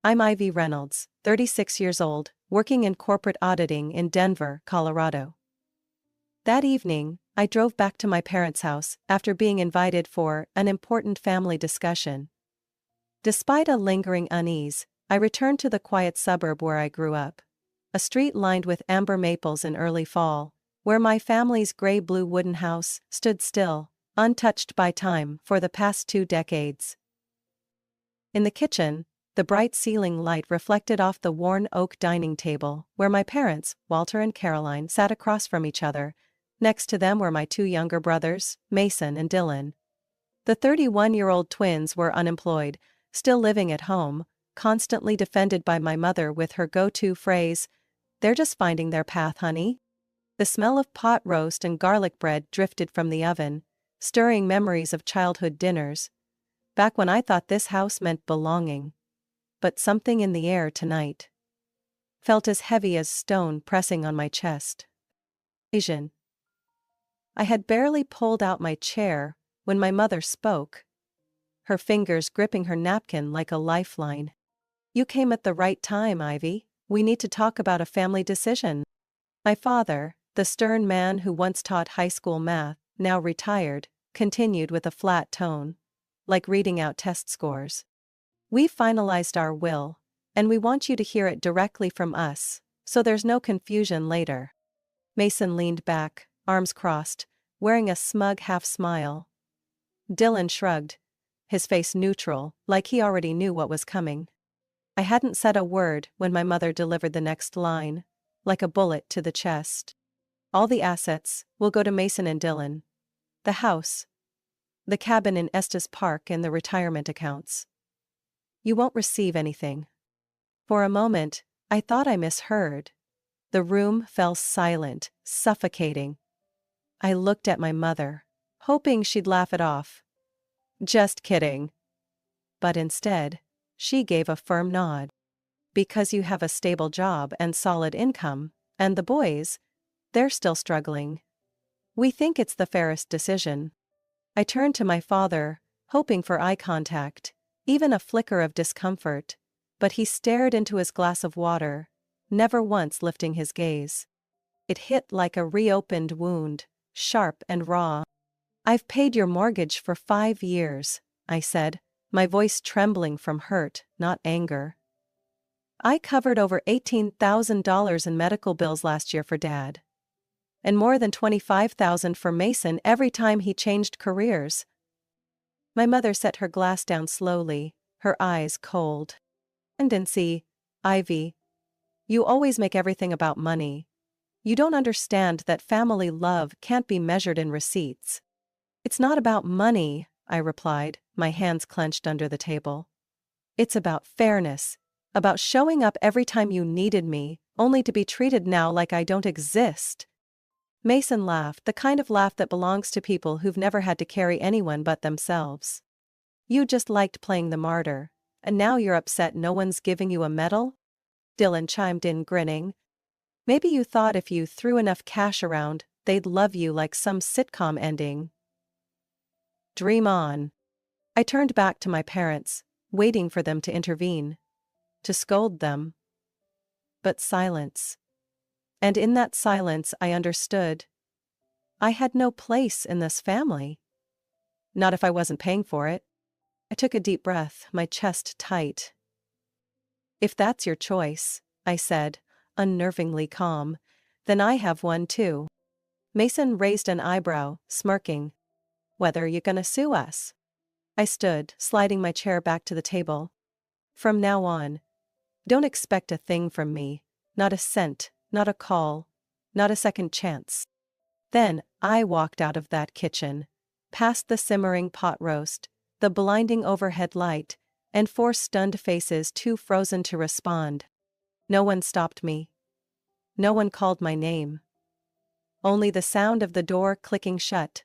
I'm Ivy Reynolds, 36 years old, working in corporate auditing in Denver, Colorado. That evening, I drove back to my parents' house after being invited for an important family discussion. Despite a lingering unease, I returned to the quiet suburb where I grew up. A street lined with amber maples in early fall, where my family's gray-blue wooden house stood still, untouched by time for the past 2 decades. In the kitchen, the bright ceiling light reflected off the worn oak dining table where my parents, Walter and Caroline, sat across from each other. Next to them were my 2 younger brothers, Mason and Dylan. The 31-year-old twins were unemployed, still living at home, constantly defended by my mother with her go-to phrase, "They're just finding their path, honey." The smell of pot roast and garlic bread drifted from the oven, stirring memories of childhood dinners, back when I thought this house meant belonging. But something in the air tonight felt as heavy as stone pressing on my chest. Asian. I had barely pulled out my chair when my mother spoke, her fingers gripping her napkin like a lifeline. "You came at the right time, Ivy. We need to talk about a family decision." My father, the stern man who once taught high school math, now retired, continued with a flat tone, like reading out test scores. "We've finalized our will, and we want you to hear it directly from us, so there's no confusion later." Mason leaned back, arms crossed, wearing a smug half-smile. Dylan shrugged, his face neutral, like he already knew what was coming. I hadn't said a word when my mother delivered the next line, like a bullet to the chest. "All the assets will go to Mason and Dylan. The house, the cabin in Estes Park, and the retirement accounts. You won't receive anything." For a moment, I thought I misheard. The room fell silent, suffocating. I looked at my mother, hoping she'd laugh it off. "Just kidding." But instead, she gave a firm nod. "Because you have a stable job and solid income, and the boys, they're still struggling. We think it's the fairest decision." I turned to my father, hoping for eye contact, even a flicker of discomfort, but he stared into his glass of water, never once lifting his gaze. It hit like a reopened wound, sharp and raw. "I've paid your mortgage for 5 years, I said, my voice trembling from hurt, not anger. "I covered over $18,000 in medical bills last year for Dad. And more than $25,000 for Mason every time he changed careers." My mother set her glass down slowly, her eyes cold. "Tendency, Ivy. You always make everything about money. You don't understand that family love can't be measured in receipts." "It's not about money," I replied, my hands clenched under the table. "It's about fairness, about showing up every time you needed me, only to be treated now like I don't exist." Mason laughed, the kind of laugh that belongs to people who've never had to carry anyone but themselves. "You just liked playing the martyr, and now you're upset no one's giving you a medal?" Dylan chimed in, grinning. "Maybe you thought if you threw enough cash around, they'd love you like some sitcom ending." Dream on. I turned back to my parents, waiting for them to intervene, to scold them. But silence. And in that silence I understood. I had no place in this family. Not if I wasn't paying for it. I took a deep breath, my chest tight. "If that's your choice," I said, unnervingly calm, "then I have one too." Mason raised an eyebrow, smirking. "Whether you gonna sue us?" I stood, sliding my chair back to the table. "From now on, don't expect a thing from me, not a cent, not a call, not a second chance." Then I walked out of that kitchen, past the simmering pot roast, the blinding overhead light, and 4 stunned faces too frozen to respond. No one stopped me. No one called my name. Only the sound of the door clicking shut.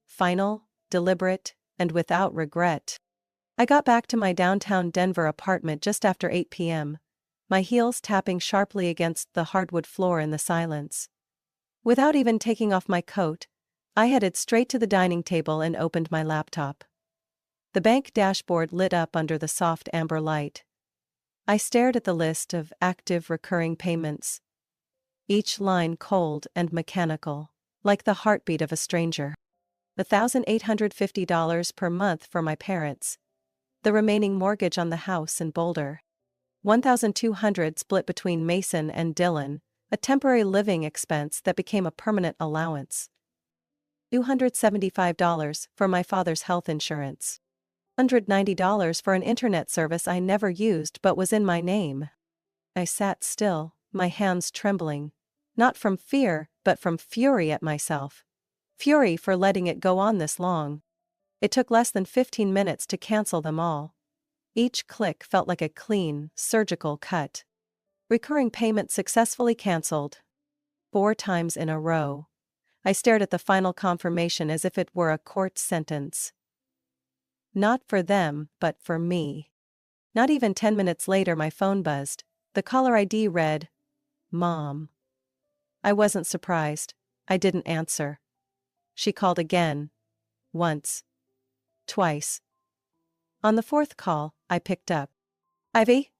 Final, deliberate, and without regret. I got back to my downtown Denver apartment just after 8 p.m., my heels tapping sharply against the hardwood floor in the silence. Without even taking off my coat, I headed straight to the dining table and opened my laptop. The bank dashboard lit up under the soft amber light. I stared at the list of active recurring payments, each line cold and mechanical, like the heartbeat of a stranger. $1,850 per month for my parents. The remaining mortgage on the house in Boulder. $1,200 split between Mason and Dylan, a temporary living expense that became a permanent allowance. $275 for my father's health insurance. $190 for an internet service I never used but was in my name. I sat still, my hands trembling. Not from fear, but from fury at myself. Fury for letting it go on this long. It took less than 15 minutes to cancel them all. Each click felt like a clean, surgical cut. Recurring payment successfully canceled. 4 times in a row. I stared at the final confirmation as if it were a court sentence. Not for them, but for me. Not even 10 minutes later my phone buzzed. The caller ID read, "Mom." I wasn't surprised. I didn't answer. She called again. Once. Twice. On the 4th call, I picked up. "Ivy?"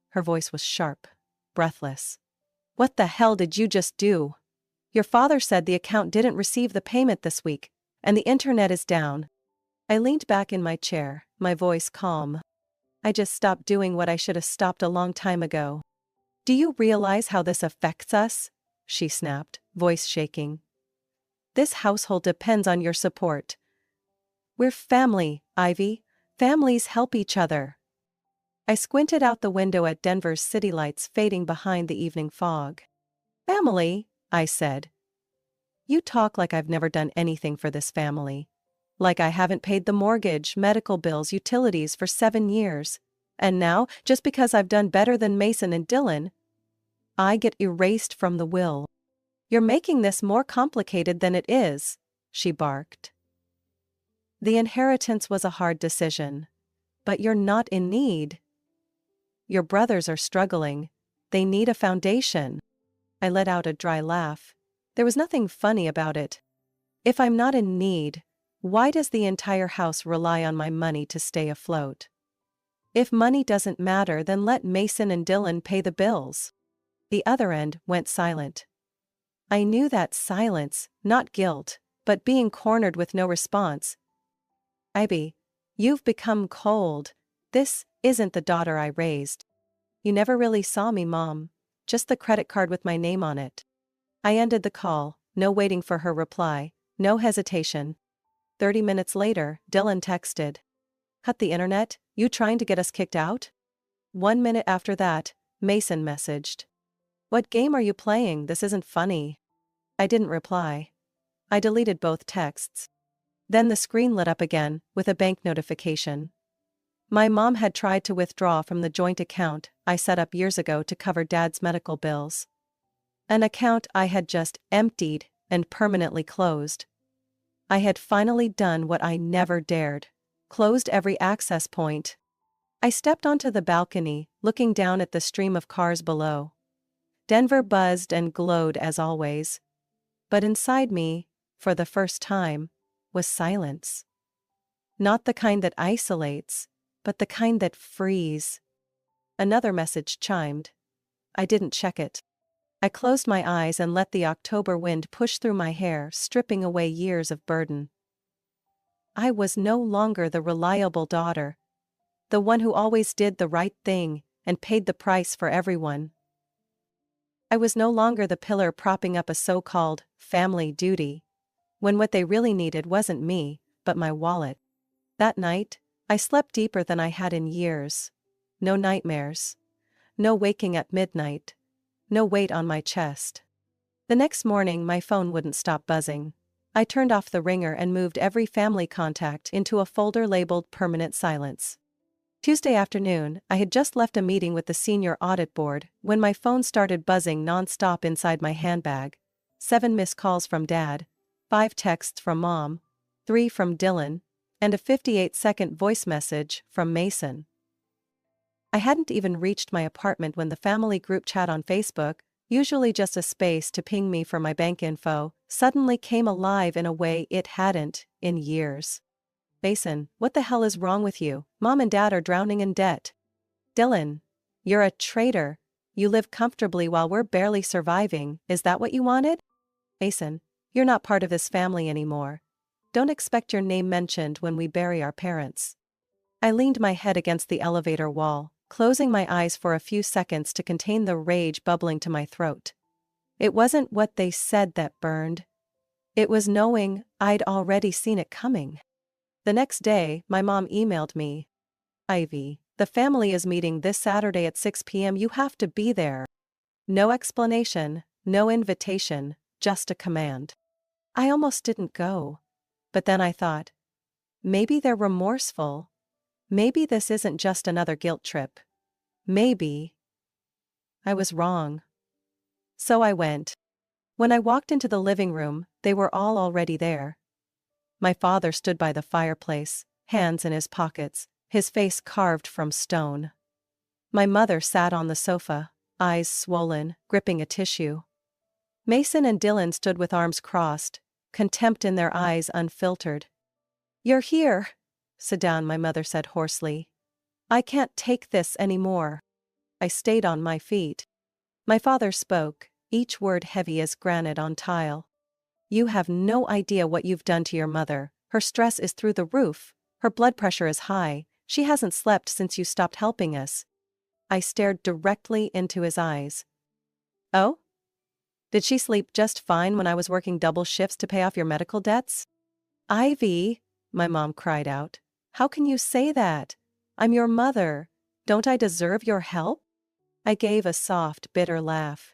Her voice was sharp, breathless. "What the hell did you just do? Your father said the account didn't receive the payment this week, and the internet is down." I leaned back in my chair, my voice calm. "I just stopped doing what I should have stopped a long time ago." "Do you realize how this affects us?" she snapped, voice shaking. "This household depends on your support. We're family, Ivy. Families help each other." I squinted out the window at Denver's city lights fading behind the evening fog. "Family?" I said. "You talk like I've never done anything for this family. Like I haven't paid the mortgage, medical bills, utilities for 7 years. And now, just because I've done better than Mason and Dylan, I get erased from the will. You're making this more complicated than it is," she barked. "The inheritance was a hard decision. But you're not in need. Your brothers are struggling. They need a foundation." I let out a dry laugh. There was nothing funny about it. If I'm not in need, why does the entire house rely on my money to stay afloat? If money doesn't matter, then let Mason and Dylan pay the bills. The other end went silent. I knew that silence, not guilt, but being cornered with no response. "Ivy, you've become cold. This isn't the daughter I raised. You never really saw me, Mom. Just the credit card with my name on it." I ended the call, no waiting for her reply, no hesitation. 30 minutes later, Dylan texted. "Cut the internet? You trying to get us kicked out?" 1 minute after that, Mason messaged. "What game are you playing? This isn't funny." I didn't reply. I deleted both texts. Then the screen lit up again, with a bank notification. My mom had tried to withdraw from the joint account I set up years ago to cover Dad's medical bills. An account I had just emptied and permanently closed. I had finally done what I never dared. Closed every access point. I stepped onto the balcony, looking down at the stream of cars below. Denver buzzed and glowed as always. But inside me, for the first time, was silence. Not the kind that isolates, but the kind that frees. Another message chimed. I didn't check it. I closed my eyes and let the October wind push through my hair, stripping away years of burden. I was no longer the reliable daughter. The one who always did the right thing and paid the price for everyone. I was no longer the pillar propping up a so-called family duty, when what they really needed wasn't me, but my wallet. That night, I slept deeper than I had in years. No nightmares. No waking at midnight. No weight on my chest. The next morning my phone wouldn't stop buzzing. I turned off the ringer and moved every family contact into a folder labeled permanent silence. Tuesday afternoon, I had just left a meeting with the senior audit board when my phone started buzzing non-stop inside my handbag. 7 missed calls from Dad, 5 texts from Mom, 3 from Dylan, and a 58-second voice message from Mason. I hadn't even reached my apartment when the family group chat on Facebook, usually just a space to ping me for my bank info, suddenly came alive in a way it hadn't in years. "Mason, what the hell is wrong with you? Mom and Dad are drowning in debt." "Dylan, You're a traitor. You live comfortably while we're barely surviving. Is that what you wanted? Mason, you're not part of this family anymore. Don't expect your name mentioned when we bury our parents. I leaned my head against the elevator wall, closing my eyes for a few seconds to contain the rage bubbling to my throat. It wasn't what they said that burned. It was knowing I'd already seen it coming. The next day, my mom emailed me. Ivy, the family is meeting this Saturday at 6 p.m. You have to be there. No explanation, no invitation, just a command. I almost didn't go. But then I thought, maybe they're remorseful. Maybe this isn't just another guilt trip. Maybe. I was wrong. So I went. When I walked into the living room, they were all already there. My father stood by the fireplace, hands in his pockets, his face carved from stone. My mother sat on the sofa, eyes swollen, gripping a tissue. Mason and Dylan stood with arms crossed, contempt in their eyes unfiltered. "You're here." "Sit down," my mother said hoarsely. "I can't take this anymore." I stayed on my feet. My father spoke, each word heavy as granite on tile. "You have no idea what you've done to your mother. Her stress is through the roof. Her blood pressure is high. She hasn't slept since you stopped helping us." I stared directly into his eyes. "Oh? Did she sleep just fine when I was working double shifts to pay off your medical debts?" "Ivy," my mom cried out. "How can you say that? I'm your mother. Don't I deserve your help?" I gave a soft, bitter laugh.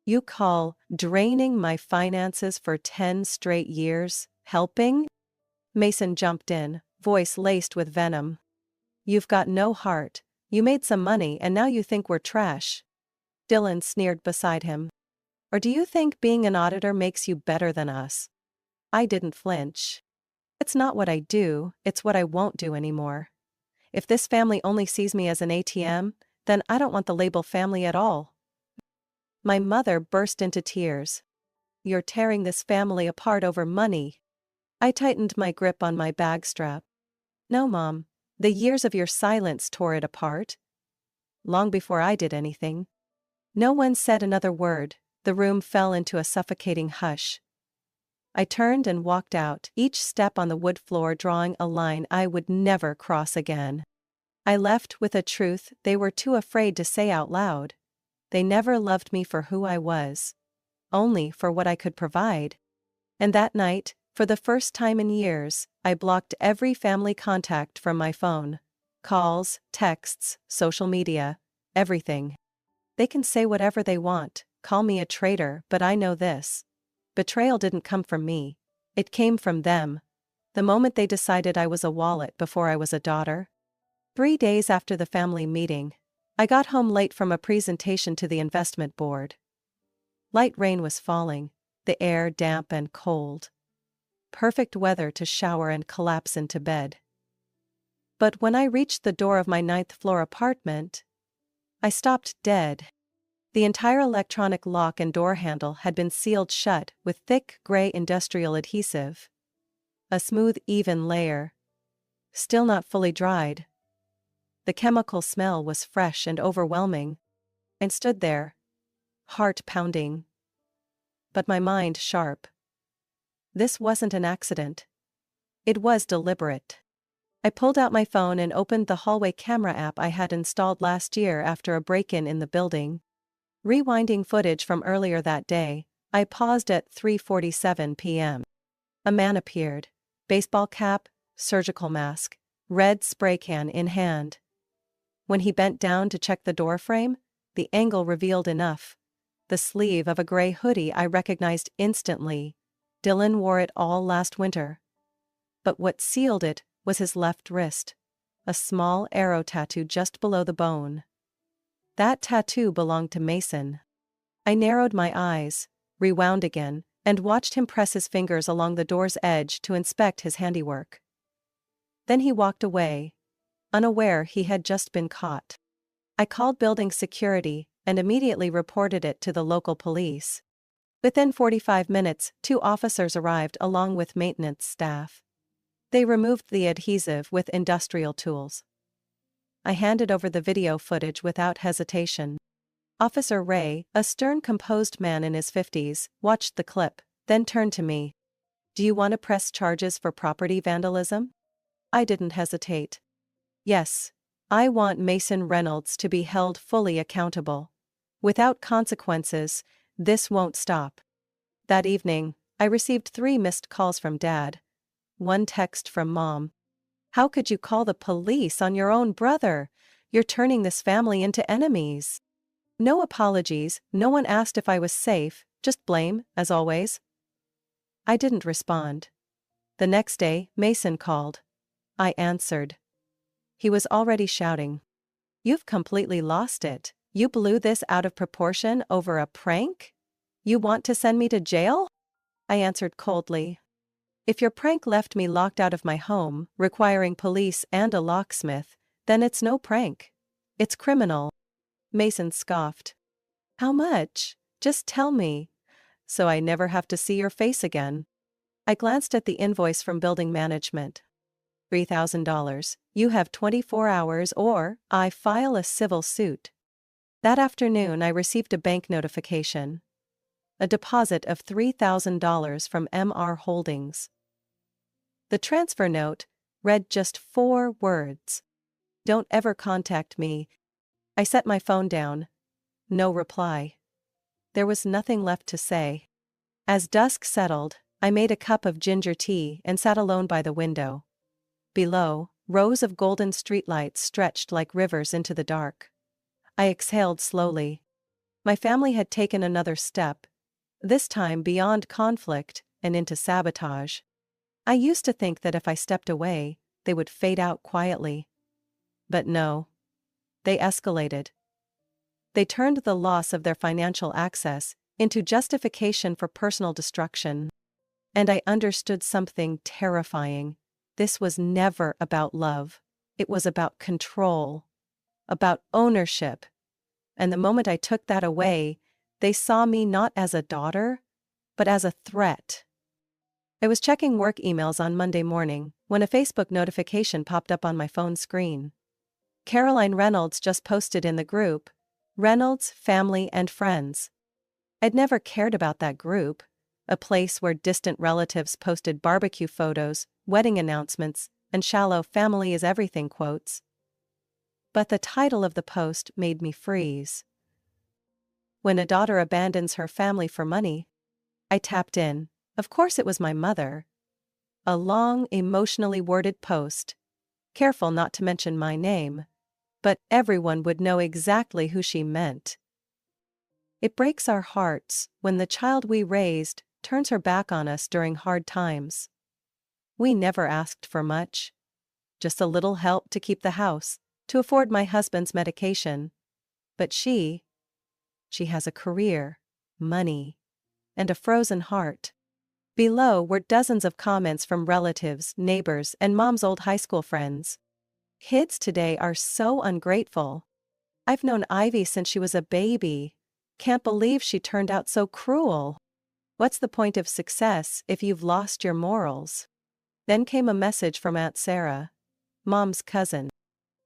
"You call draining my finances for 10 straight years helping?" Mason jumped in, voice laced with venom. "You've got no heart. You made some money and now you think we're trash." Dylan sneered beside him. "Or do you think being an auditor makes you better than us?" I didn't flinch. "It's not what I do, it's what I won't do anymore. If this family only sees me as an ATM, then I don't want the label family at all." My mother burst into tears. "You're tearing this family apart over money." I tightened my grip on my bag strap. "No, Mom. The years of your silence tore it apart. Long before I did anything." No one said another word. The room fell into a suffocating hush. I turned and walked out, each step on the wood floor drawing a line I would never cross again. I left with a truth they were too afraid to say out loud. They never loved me for who I was. Only for what I could provide. And that night, for the first time in years, I blocked every family contact from my phone. Calls, texts, social media, everything. They can say whatever they want, call me a traitor, but I know this. Betrayal didn't come from me. It came from them. The moment they decided I was a wallet before I was a daughter. 3 days after the family meeting, I got home late from a presentation to the investment board. Light rain was falling, the air damp and cold. Perfect weather to shower and collapse into bed. But when I reached the door of my 9th-floor apartment, I stopped dead. The entire electronic lock and door handle had been sealed shut with thick gray industrial adhesive. A smooth, even layer. Still not fully dried. The chemical smell was fresh and overwhelming. I stood there, heart pounding. But my mind sharp. This wasn't an accident. It was deliberate. I pulled out my phone and opened the hallway camera app I had installed last year after a break-in in the building. Rewinding footage from earlier that day, I paused at 3:47 p.m. A man appeared. Baseball cap, surgical mask, red spray can in hand. When he bent down to check the door frame, the angle revealed enough. The sleeve of a gray hoodie I recognized instantly. Dylan wore it all last winter. But what sealed it was his left wrist. A small arrow tattoo just below the bone. That tattoo belonged to Mason. I narrowed my eyes, rewound again, and watched him press his fingers along the door's edge to inspect his handiwork. Then he walked away, unaware he had just been caught. I called building security and immediately reported it to the local police. Within 45 minutes, 2 officers arrived along with maintenance staff. They removed the adhesive with industrial tools. I handed over the video footage without hesitation. Officer Ray, a stern, composed man in his 50s, watched the clip, then turned to me. "Do you want to press charges for property vandalism?" I didn't hesitate. "Yes. I want Mason Reynolds to be held fully accountable. Without consequences, this won't stop." That evening, I received 3 missed calls from Dad. 1 text from Mom. "How could you call the police on your own brother? You're turning this family into enemies." No apologies, no one asked if I was safe, just blame, as always. I didn't respond. The next day, Mason called. I answered. He was already shouting. "You've completely lost it. You blew this out of proportion over a prank? You want to send me to jail?" I answered coldly. "If your prank left me locked out of my home, requiring police and a locksmith, then it's no prank. It's criminal." Mason scoffed. "How much? Just tell me, so I never have to see your face again." I glanced at the invoice from building management. $3,000. "You have 24 hours or I file a civil suit." That afternoon I received a bank notification. A deposit of $3,000 from MR Holdings. The transfer note read just 4 words. "Don't ever contact me." I set my phone down. No reply. There was nothing left to say. As dusk settled, I made a cup of ginger tea and sat alone by the window. Below, rows of golden streetlights stretched like rivers into the dark. I exhaled slowly. My family had taken another step, this time beyond conflict and into sabotage. I used to think that if I stepped away, they would fade out quietly. But no. They escalated. They turned the loss of their financial access into justification for personal destruction. And I understood something terrifying. This was never about love. It was about control. About ownership. And the moment I took that away, they saw me not as a daughter, but as a threat. I was checking work emails on Monday morning when a Facebook notification popped up on my phone screen. Caroline Reynolds just posted in the group, "Reynolds, Family and Friends." I'd never cared about that group, a place where distant relatives posted barbecue photos, wedding announcements, and shallow "family is everything" quotes. But the title of the post made me freeze. "When a daughter abandons her family for money." I tapped in. Of course it was my mother. A long, emotionally worded post. Careful not to mention my name. But everyone would know exactly who she meant. It breaks our hearts when the child we raised turns her back on us during hard times. We never asked for much. Just a little help to keep the house, to afford my husband's medication. But she has a career, money, and a frozen heart. Below were dozens of comments from relatives, neighbors, and Mom's old high school friends. "Kids today are so ungrateful. I've known Ivy since she was a baby. Can't believe she turned out so cruel. What's the point of success if you've lost your morals?" Then came a message from Aunt Sarah, Mom's cousin.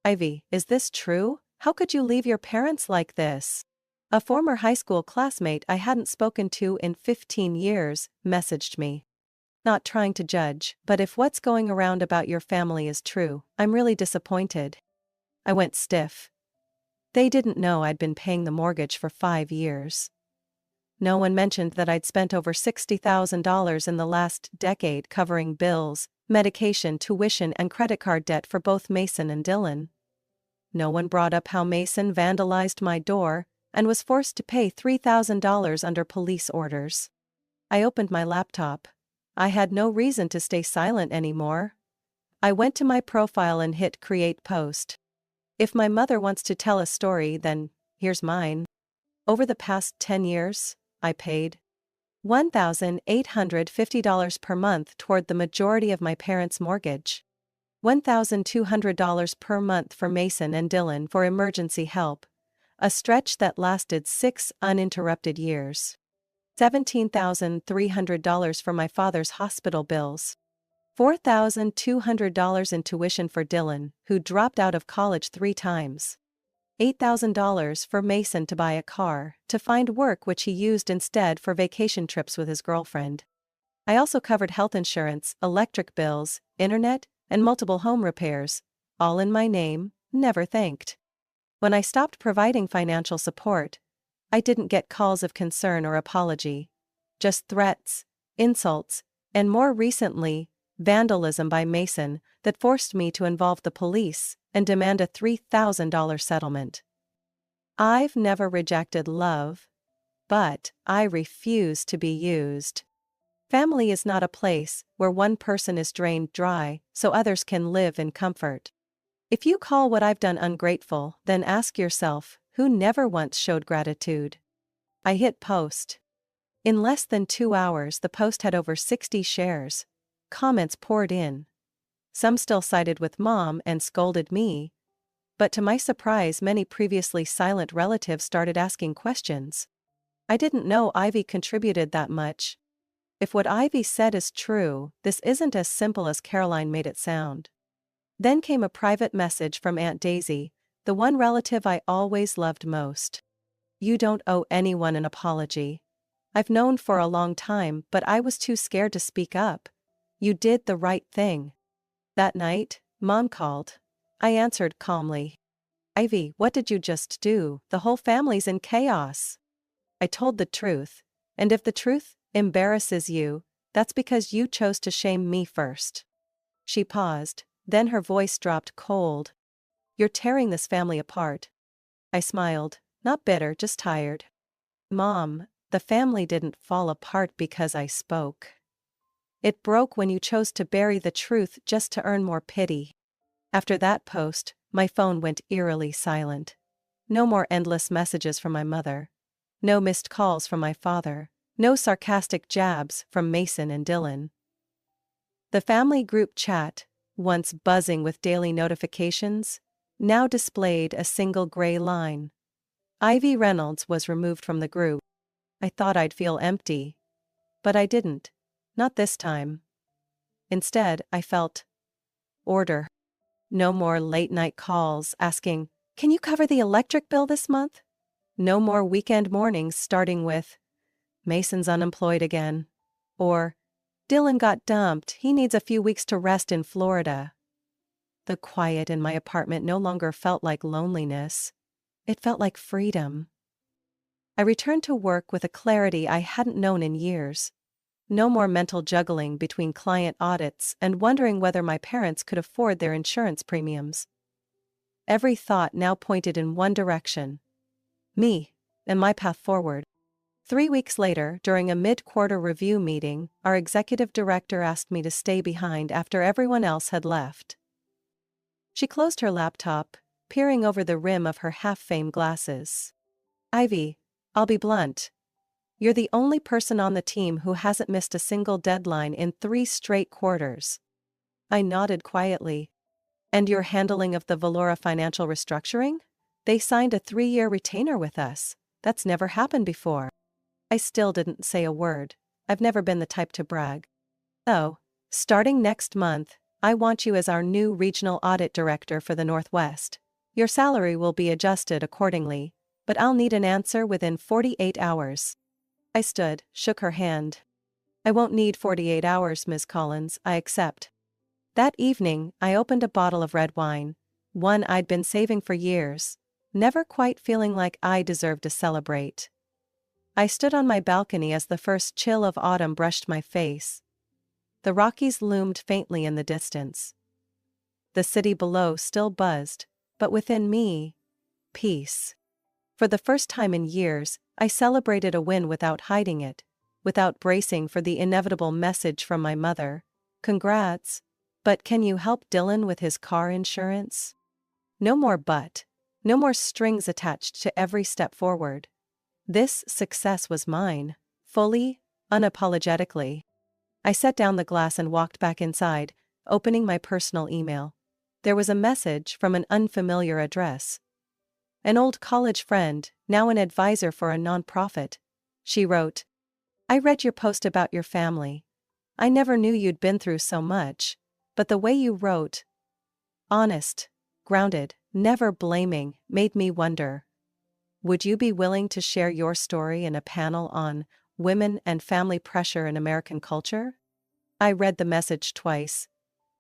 "Ivy, is this true? How could you leave your parents like this?" A former high school classmate I hadn't spoken to in 15 years messaged me. "Not trying to judge, but if what's going around about your family is true, I'm really disappointed." I went stiff. They didn't know I'd been paying the mortgage for 5 years. No one mentioned that I'd spent over $60,000 in the last decade covering bills, medication, tuition, and credit card debt for both Mason and Dylan. No one brought up how Mason vandalized my door and was forced to pay $3,000 under police orders. I opened my laptop. I had no reason to stay silent anymore. I went to my profile and hit Create Post. If my mother wants to tell a story, then here's mine. Over the past 10 years, I paid $1,850 per month toward the majority of my parents' mortgage. $1,200 per month for Mason and Dylan for emergency help, a stretch that lasted 6 uninterrupted years. $17,300 for my father's hospital bills. $4,200 in tuition for Dylan, who dropped out of college 3 times. $8,000 for Mason to buy a car, to find work which he used instead for vacation trips with his girlfriend. I also covered health insurance, electric bills, internet, and multiple home repairs, all in my name, never thanked. When I stopped providing financial support, I didn't get calls of concern or apology. Just threats, insults, and more recently, vandalism by Mason that forced me to involve the police and demand a $3,000 settlement. I've never rejected love, but I refuse to be used. Family is not a place where one person is drained dry so others can live in comfort. If you call what I've done ungrateful, then ask yourself, who never once showed gratitude? I hit post. In less than 2 hours, the post had over 60 shares. Comments poured in. Some still sided with Mom and scolded me. But to my surprise, many previously silent relatives started asking questions. I didn't know Ivy contributed that much. If what Ivy said is true, this isn't as simple as Caroline made it sound. Then came a private message from Aunt Daisy, the one relative I always loved most. You don't owe anyone an apology. I've known for a long time, but I was too scared to speak up. You did the right thing. That night, Mom called. I answered calmly. Ivy, what did you just do? The whole family's in chaos. I told the truth, and if the truth embarrasses you, that's because you chose to shame me first. She paused, then her voice dropped cold. You're tearing this family apart. I smiled, not bitter, just tired. Mom, the family didn't fall apart because I spoke. It broke when you chose to bury the truth just to earn more pity. After that post, my phone went eerily silent. No more endless messages from my mother. No missed calls from my father. No sarcastic jabs from Mason and Dylan. The family group chat, once buzzing with daily notifications, now displayed a single gray line. Ivy Reynolds was removed from the group. I thought I'd feel empty. But I didn't. Not this time. Instead, I felt order. No more late-night calls asking, "Can you cover the electric bill this month?" No more weekend mornings starting with, "Mason's unemployed again." Or, "Dylan got dumped, he needs a few weeks to rest in Florida." The quiet in my apartment no longer felt like loneliness. It felt like freedom. I returned to work with a clarity I hadn't known in years. No more mental juggling between client audits and wondering whether my parents could afford their insurance premiums. Every thought now pointed in one direction. Me, and my path forward. 3 weeks later, during a mid-quarter review meeting, our executive director asked me to stay behind after everyone else had left. She closed her laptop, peering over the rim of her half-fame glasses. Ivy, I'll be blunt. You're the only person on the team who hasn't missed a single deadline in 3 straight quarters. I nodded quietly. And your handling of the Valora financial restructuring? They signed a 3-year retainer with us. That's never happened before. I still didn't say a word. I've never been the type to brag. Oh, starting next month, I want you as our new regional audit director for the Northwest. Your salary will be adjusted accordingly, but I'll need an answer within 48 hours. I stood, shook her hand. I won't need 48 hours, Ms. Collins, I accept. That evening, I opened a bottle of red wine, one I'd been saving for years, never quite feeling like I deserved to celebrate. I stood on my balcony as the first chill of autumn brushed my face. The Rockies loomed faintly in the distance. The city below still buzzed, but within me, peace. For the first time in years, I celebrated a win without hiding it, without bracing for the inevitable message from my mother. Congrats, but can you help Dylan with his car insurance? No more but. No more strings attached to every step forward. This success was mine, fully, unapologetically. I set down the glass and walked back inside, opening my personal email. There was a message from an unfamiliar address. An old college friend, now an advisor for a nonprofit. She wrote, I read your post about your family. I never knew you'd been through so much, but the way you wrote, honest, grounded, never blaming, made me wonder. Would you be willing to share your story in a panel on women and family pressure in American culture? I read the message twice.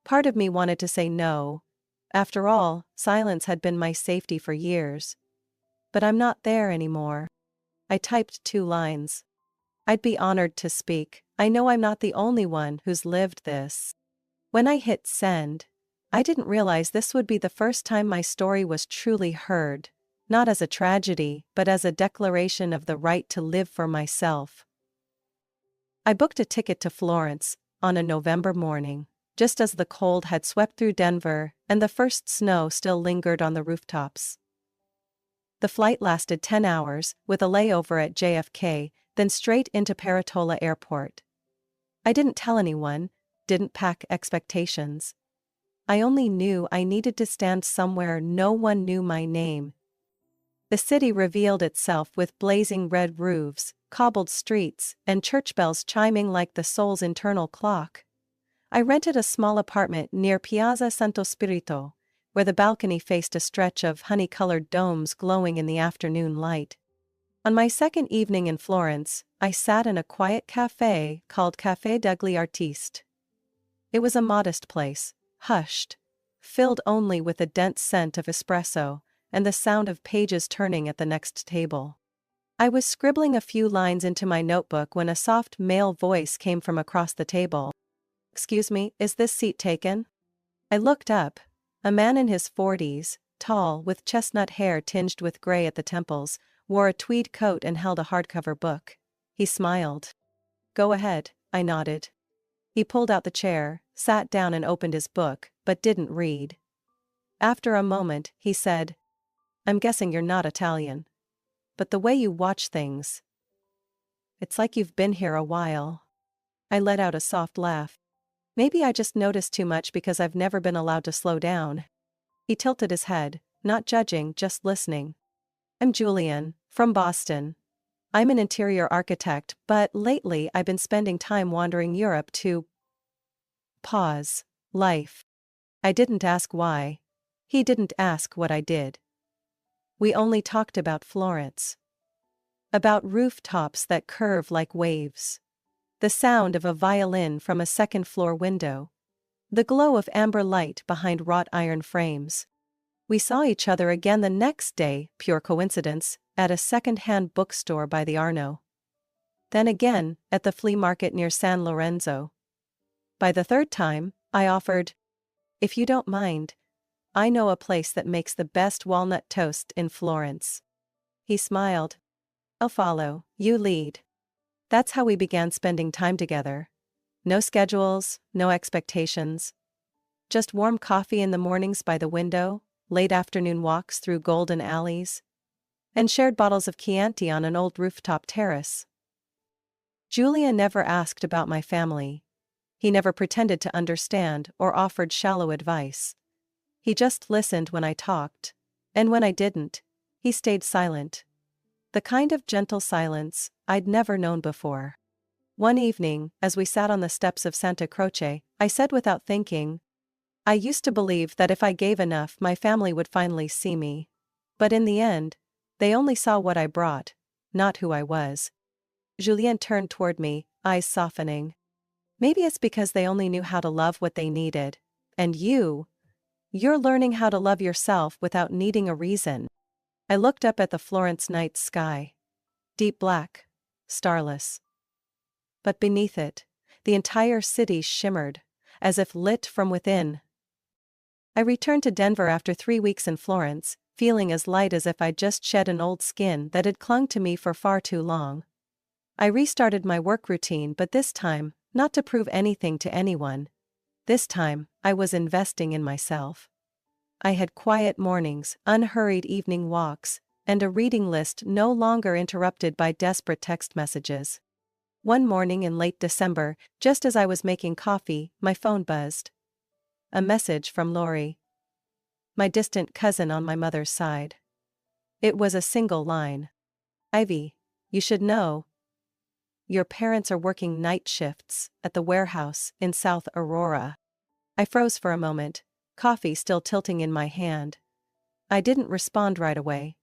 Part of me wanted to say no. After all, silence had been my safety for years. But I'm not there anymore. I typed 2 lines. I'd be honored to speak. I know I'm not the only one who's lived this. When I hit send, I didn't realize this would be the first time my story was truly heard, not as a tragedy, but as a declaration of the right to live for myself. I booked a ticket to Florence on a November morning, just as the cold had swept through Denver and the first snow still lingered on the rooftops. The flight lasted 10 hours, with a layover at JFK, then straight into Peretola Airport. I didn't tell anyone, didn't pack expectations. I only knew I needed to stand somewhere no one knew my name. The city revealed itself with blazing red roofs, cobbled streets, and church bells chiming like the soul's internal clock. I rented a small apartment near Piazza Santo Spirito, where the balcony faced a stretch of honey-colored domes glowing in the afternoon light. On my second evening in Florence, I sat in a quiet café called Café degli Artisti. It was a modest place, hushed, filled only with the dense scent of espresso and the sound of pages turning at the next table. I was scribbling a few lines into my notebook when a soft male voice came from across the table. "Excuse me, is this seat taken?" I looked up. A man in his 40s, tall, with chestnut hair tinged with gray at the temples, wore a tweed coat and held a hardcover book. He smiled. "Go ahead," I nodded. He pulled out the chair, sat down and opened his book, but didn't read. After a moment, he said, "I'm guessing you're not Italian. But the way you watch things, it's like you've been here a while." I let out a soft laugh. Maybe I just noticed too much because I've never been allowed to slow down. He tilted his head, not judging, just listening. "I'm Julian, from Boston. I'm an interior architect, but lately I've been spending time wandering Europe to pause life." I didn't ask why. He didn't ask what I did. We only talked about Florence. About rooftops that curve like waves. The sound of a violin from a second-floor window. The glow of amber light behind wrought iron frames. We saw each other again the next day, pure coincidence, at a second-hand bookstore by the Arno. Then again, at the flea market near San Lorenzo. By the third time, I offered, "If you don't mind, I know a place that makes the best walnut toast in Florence." He smiled. "I'll follow, you lead." That's how we began spending time together. No schedules, no expectations. Just warm coffee in the mornings by the window, late afternoon walks through golden alleys, and shared bottles of Chianti on an old rooftop terrace. Julia never asked about my family. He never pretended to understand or offered shallow advice. He just listened when I talked, and when I didn't, he stayed silent. The kind of gentle silence I'd never known before. One evening, as we sat on the steps of Santa Croce, I said without thinking, "I used to believe that if I gave enough my family would finally see me. But in the end, they only saw what I brought, not who I was." Julien turned toward me, eyes softening. "Maybe it's because they only knew how to love what they needed. And you're learning how to love yourself without needing a reason." I looked up at the Florence night sky. Deep black, starless. But beneath it, the entire city shimmered, as if lit from within. I returned to Denver after 3 weeks in Florence, feeling as light as if I'd just shed an old skin that had clung to me for far too long. I restarted my work routine, but this time, not to prove anything to anyone. This time, I was investing in myself. I had quiet mornings, unhurried evening walks, and a reading list no longer interrupted by desperate text messages. One morning in late December, just as I was making coffee, my phone buzzed. A message from Lori, my distant cousin on my mother's side. It was a single line. "Ivy, you should know. your parents are working night shifts at the warehouse in South Aurora." I froze for a moment, coffee still tilting in my hand. I didn't respond right away.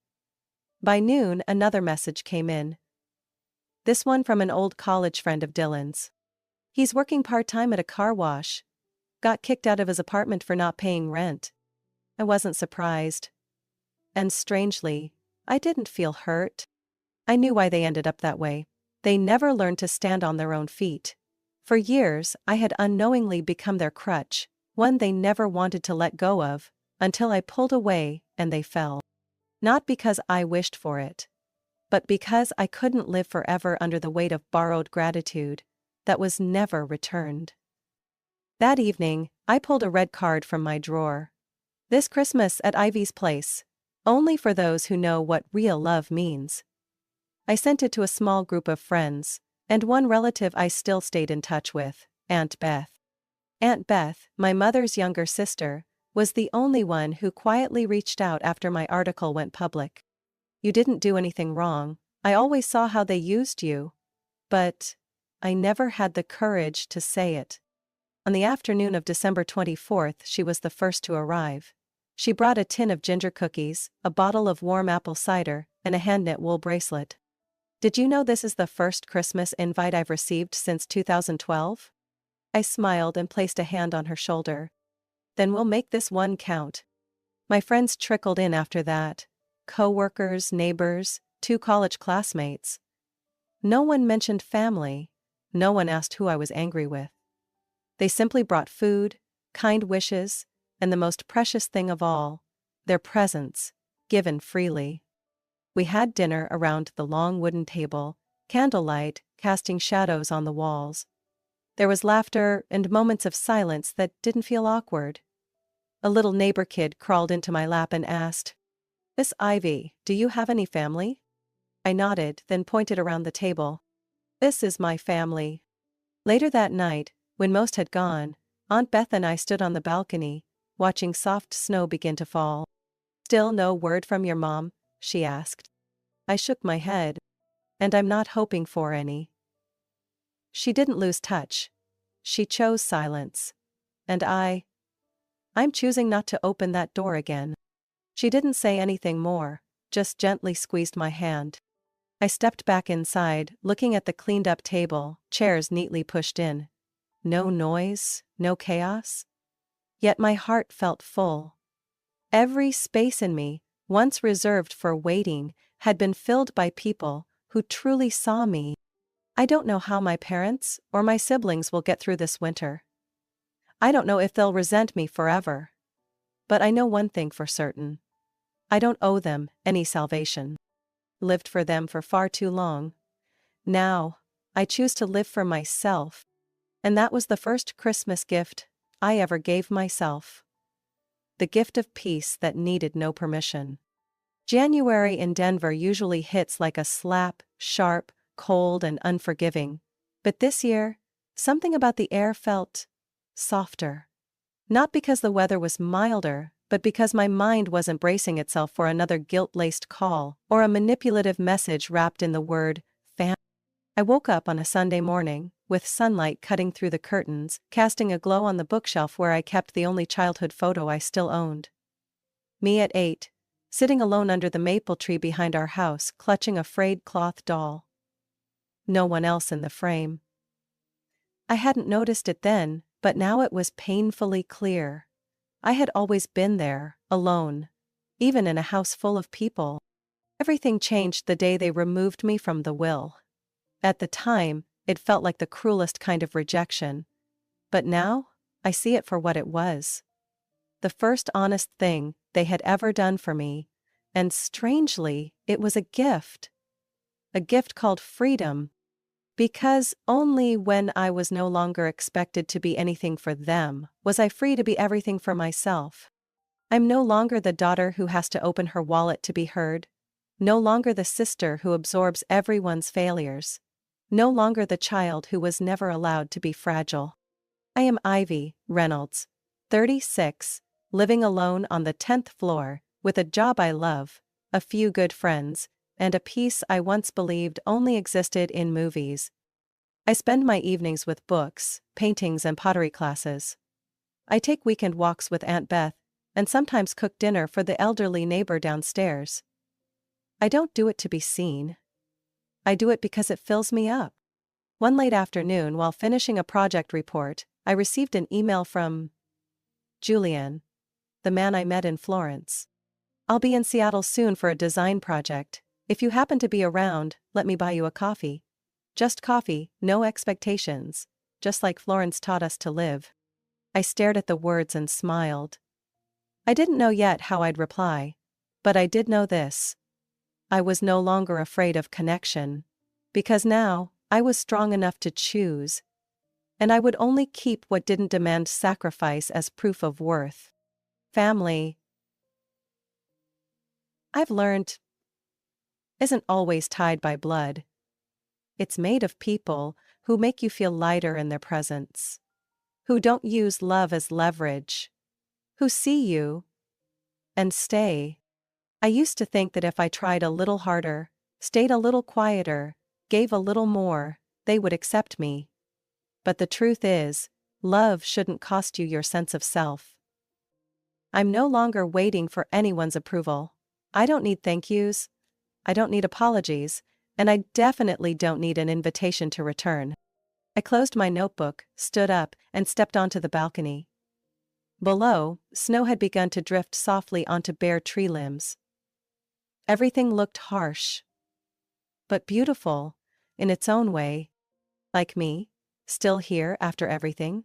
By noon, another message came in. This one from an old college friend of Dylan's. "He's working part-time at a car wash. Got kicked out of his apartment for not paying rent." I wasn't surprised. And strangely, I didn't feel hurt. I knew why they ended up that way. They never learned to stand on their own feet. For years, I had unknowingly become their crutch, one they never wanted to let go of, until I pulled away and they fell. Not because I wished for it, but because I couldn't live forever under the weight of borrowed gratitude that was never returned. That evening, I pulled a red card from my drawer. "This Christmas at Ivy's place. Only for those who know what real love means." I sent it to a small group of friends, and one relative I still stayed in touch with, Aunt Beth. Aunt Beth, my mother's younger sister, was the only one who quietly reached out after my article went public. "You didn't do anything wrong. I always saw how they used you." But I never had the courage to say it. On the afternoon of December 24th, she was the first to arrive. She brought a tin of ginger cookies, a bottle of warm apple cider, and a hand-knit wool bracelet. "Did you know this is the first Christmas invite I've received since 2012? I smiled and placed a hand on her shoulder. "Then we'll make this one count." My friends trickled in after that. Co-workers, neighbors, 2 college classmates. No one mentioned family. No one asked who I was angry with. They simply brought food, kind wishes, and the most precious thing of all, their presence, given freely. We had dinner around the long wooden table, candlelight casting shadows on the walls. There was laughter and moments of silence that didn't feel awkward. A little neighbor kid crawled into my lap and asked, "Miss Ivy, do you have any family?" I nodded, then pointed around the table. "This is my family." Later that night, when most had gone, Aunt Beth and I stood on the balcony, watching soft snow begin to fall. "Still no word from your mom?" she asked. I shook my head. "And I'm not hoping for any." She didn't lose touch. She chose silence. And I'm choosing not to open that door again. She didn't say anything more, just gently squeezed my hand. I stepped back inside, looking at the cleaned-up table, chairs neatly pushed in. No noise, no chaos. Yet my heart felt full. Every space in me, once reserved for waiting, had been filled by people who truly saw me. I don't know how my parents or my siblings will get through this winter. I don't know if they'll resent me forever. But I know one thing for certain. I don't owe them any salvation. Lived for them for far too long. Now, I choose to live for myself. And that was the first Christmas gift I ever gave myself. The gift of peace that needed no permission. January in Denver usually hits like a slap, sharp, cold and unforgiving. But this year, something about the air felt softer. Not because the weather was milder, but because my mind wasn't bracing itself for another guilt-laced call or a manipulative message wrapped in the word "fam." I woke up on a Sunday morning, with sunlight cutting through the curtains, casting a glow on the bookshelf where I kept the only childhood photo I still owned. Me at 8, sitting alone under the maple tree behind our house, clutching a frayed cloth doll. No one else in the frame. I hadn't noticed it then, but now it was painfully clear. I had always been there, alone. Even in a house full of people. Everything changed the day they removed me from the will. At the time, it felt like the cruelest kind of rejection. But now, I see it for what it was. The first honest thing they had ever done for me, and strangely, it was a gift. A gift called freedom. Because only when I was no longer expected to be anything for them was I free to be everything for myself. I'm no longer the daughter who has to open her wallet to be heard. No longer the sister who absorbs everyone's failures. No longer the child who was never allowed to be fragile. I am Ivy Reynolds, 36, living alone on the 10th floor, with a job I love, a few good friends, and a peace I once believed only existed in movies. I spend my evenings with books, paintings, and pottery classes. I take weekend walks with Aunt Beth, and sometimes cook dinner for the elderly neighbor downstairs. I don't do it to be seen. I do it because it fills me up. One late afternoon, while finishing a project report, I received an email from Julian, the man I met in Florence. "I'll be in Seattle soon for a design project. If you happen to be around, let me buy you a coffee. Just coffee, no expectations, just like Florence taught us to live." I stared at the words and smiled. I didn't know yet how I'd reply. But I did know this. I was no longer afraid of connection. Because now, I was strong enough to choose. And I would only keep what didn't demand sacrifice as proof of worth. Family, I've learned, isn't always tied by blood. It's made of people who make you feel lighter in their presence. Who don't use love as leverage. Who see you and stay. I used to think that if I tried a little harder, stayed a little quieter, gave a little more, they would accept me. But the truth is, love shouldn't cost you your sense of self. I'm no longer waiting for anyone's approval. I don't need thank yous. I don't need apologies, and I definitely don't need an invitation to return. I closed my notebook, stood up, and stepped onto the balcony. Below, snow had begun to drift softly onto bare tree limbs. Everything looked harsh, but beautiful, in its own way. Like me, still here after everything.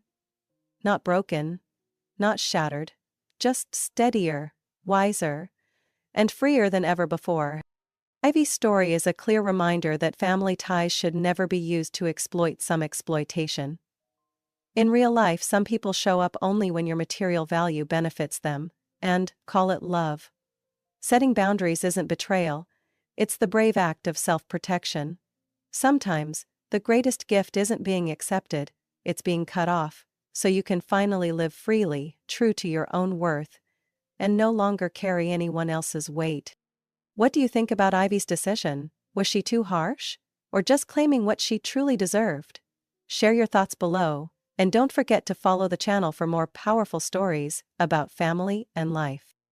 Not broken, not shattered, just steadier, wiser, and freer than ever before. Ivy's story is a clear reminder that family ties should never be used to exploit some exploitation. In real life, some people show up only when your material value benefits them, and call it love. Setting boundaries isn't betrayal, it's the brave act of self-protection. Sometimes, the greatest gift isn't being accepted, it's being cut off, so you can finally live freely, true to your own worth, and no longer carry anyone else's weight. What do you think about Ivy's decision? Was she too harsh? Or just claiming what she truly deserved? Share your thoughts below, and don't forget to follow the channel for more powerful stories about family and life.